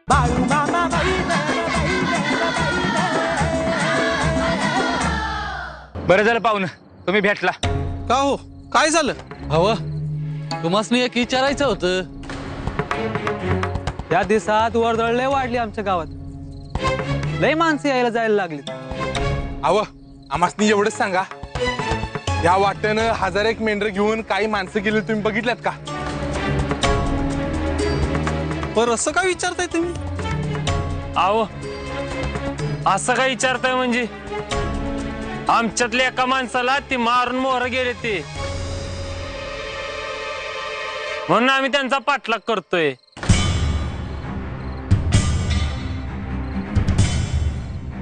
बाळू मामा बैल. बरं झालं पाहुणं तुम्ही भेटला. का हो, काय झालं? हवं तुम्हाला एक विचारायचं होतं. या दिवसात वर्दळ लय वाढली आमच्या गावात. लय माणसं यायला जायला लागली. अव आम्हाला एवढंच सांगा, या वाट्यानं 1001 मेंढर घेऊन काही माणसं गेली तुम्ही बघितल्यात का? बरं असं काय विचारताय तुम्ही? आहो असं काय विचारताय म्हणजे आमच्यातल्या एका माणसाला ती मारून मोहर गेले ते, म्हणून आम्ही त्यांचा पाठलाग करतोय.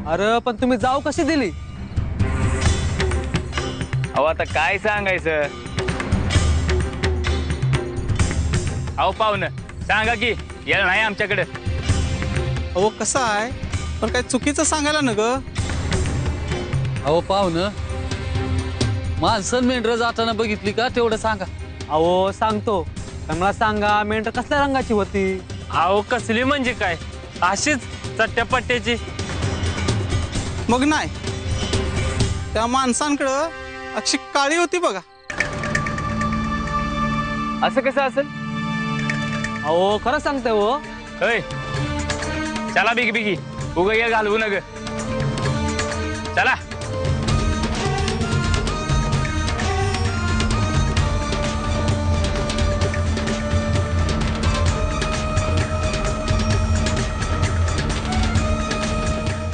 अरे पण तुम्ही जाऊ कशी दिली? अहो आता काय सांगायचं. अहो पाहुणं सांगा की यायला नाही आमच्याकडे. अहो कसं आहे, पण काय चुकीचं सांगायला ना ग. अहो पाहुणं माणसं मेंढर जाताना बघितली का तेवढं सांगा. अहो सांगतो, पण मला सांगा मेंढर कसल्या रंगाची होती? आहो कसली म्हणजे काय, अशीच चट्ट्यापट्ट्याची. मग नाही, त्या माणसांकडं अशी काळी होती बघा. असं कसं असेल? अहो खरं सांगते हो. होय चला बिगी बिगी उगा ये घालवू नग. चला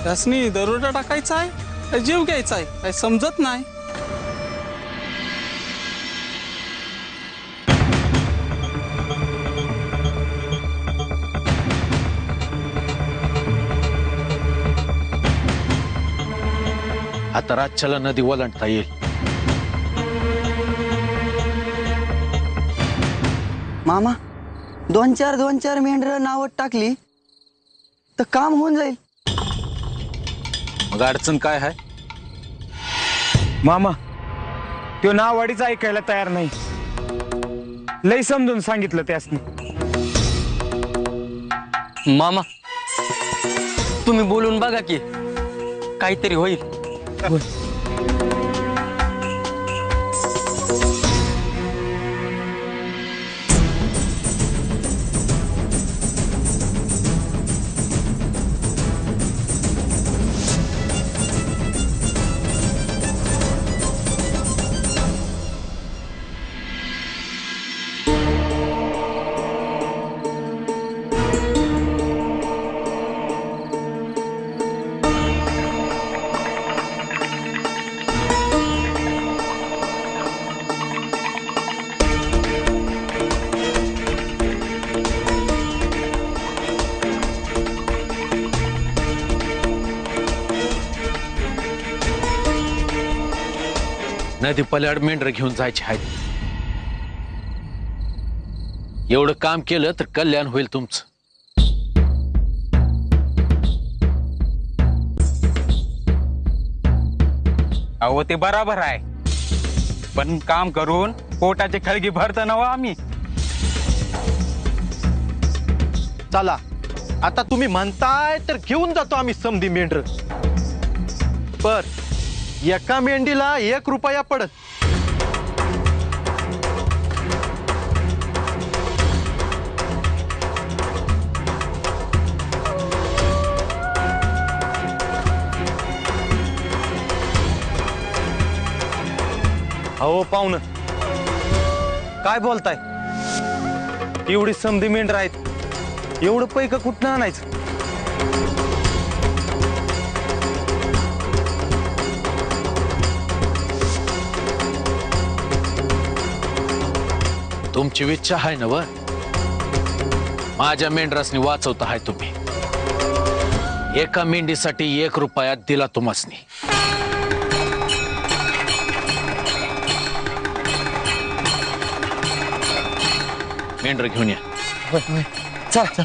त्यासनी दरोडा टाकायचा आहे काय जीव घ्यायचा आहे काय समजत नाही. आता राज्याला नदी ओलांडता येईल. मामा दोन चार मेंढर नावत टाकली तर काम होऊन जाईल. मग अडचण काय आहे? मामा तो नावाडीच ऐकायला तयार नाही. लय समजून सांगितलं त्यासनी. मामा तुम्ही बोलून बघा की काहीतरी होईल. नदी पल्याड मेंढर घेऊन जायचे आहेत. एवढं काम केलं तर कल्याण होईल तुमचं. अहो ते बराबर आहे, पण काम करून पोटाचे खळगी भरत नवा आम्ही. चला आता तुम्ही म्हणताय तर घेऊन जातो आम्ही समधी मेंढर. पर एका मेंढीला 1 रुपया पडत. अहो पाहुणं काय बोलताय, एवढी समधी मेंढर आहेत, एवढं पैक कुठनं आणायचं? तुमची इच्छा आहे ना व माझ्या मेंढरासनी वाचवता आहे तुम्ही. एका मेंढीसाठी 1 रुपया दिला तुम्हासनी. मेंढर घेऊन या. चल चल.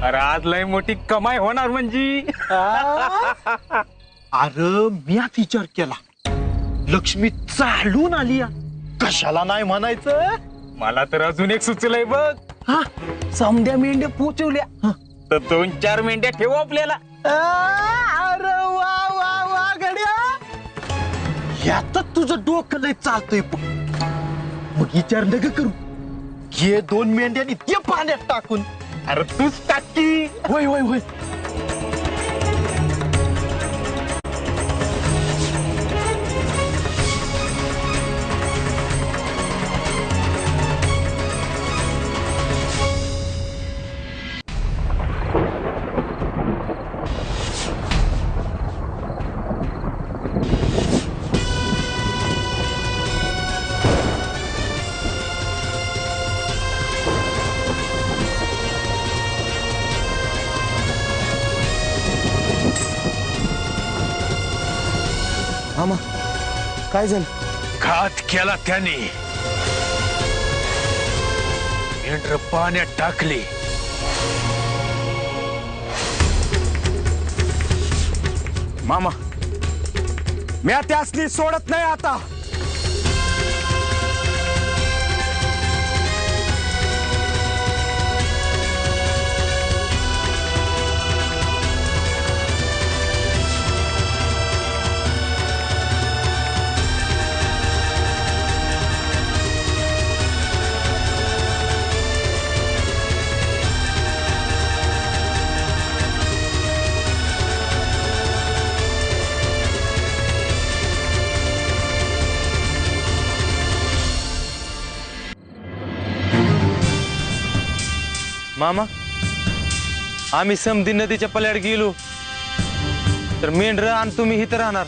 अरे आज लय मोठी कमाई होणार म्हणजे. अरे मी आता विचार केला, लक्ष्मी चालून आली या. कशाला नाही म्हणायचं. मला तर अजून एक सुचलंय बघ. हा, समद्या मेंढ्या पोचवल्या. तर 2-4 मेंढ्या ठेवू आपल्याला. अरे वा वा वा गड्या, यातच तुझं डोकं लय चालतंय. मग विचार नका करू, घे 2 मेंढ्यांनी ते पाण्यात टाकून. अरे तूच टाकी. होय होय होय. मामा काय झालं? घात केला त्याने. मेंढर पाण्यात टाकली. मामा मी त्यासनी सोडत नाही आता. मामा आम्ही समधी नदीच्या पल्याड गेलो तर मेंढर आणि तुम्ही इथं राहणार,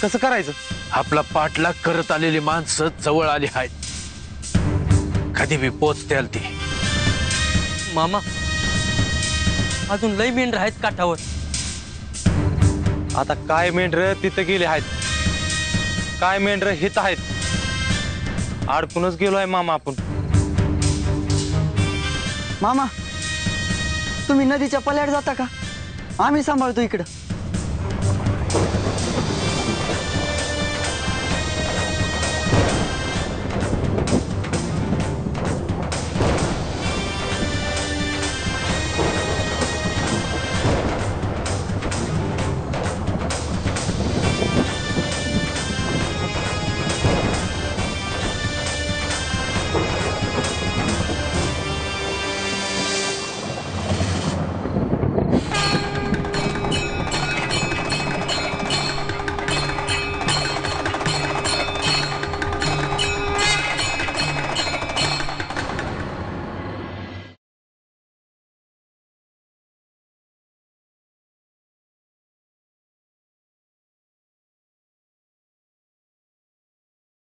कसं करायचं? आपला पाठलाग करत आलेली माणसं जवळ आली आहेत. कधी बी पोचतील ती. मामा अजून लय मेंढर आहेत काठावर. आता काय मेंढर तिथं गेले आहेत, काय मेंढर हित आहेत. अडकूनच गेलोय मामा आपण. मामा तुम्ही नदीच्या पल्याड जाता का? आम्ही सांभाळतो इकडं.